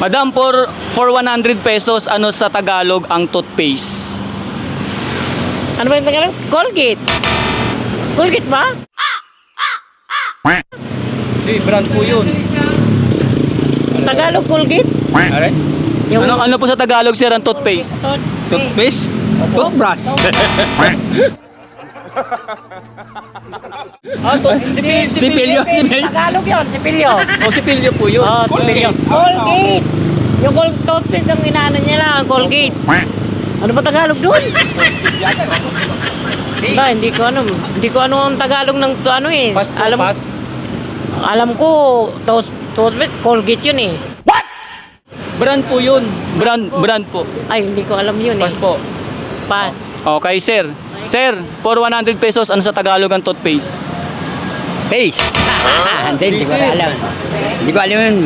Madam, for 100 pesos, ano sa Tagalog ang toothpaste? Ano ba yung Tagalog? Colgate. Colgate ba? Hindi, brand po yun. Tagalog Colgate? Aray? Ano po sa Tagalog, sir, ang toothpaste? Toothpaste? Toothbrush? Sipilyo. Tagalog yun, sipilyo. O, sipilyo po yun. Oh, sipilyo. Colgate. Yung toothpaste ang inaano niya lang, Colgate. Ano ba Tagalog doon? Ba, hindi ko ano ang Tagalog ng ano eh. Pas po, pas. Alam ko, toothpaste, Colgate yun eh. Brand po yun. Brand po. Ay, hindi ko alam yun eh. Pas po. Pas. Okay, sir. Sir, for 100 pesos, ano sa Tagalog ang toothpaste? Face. Hindi ko alam. Hindi ko alam yun.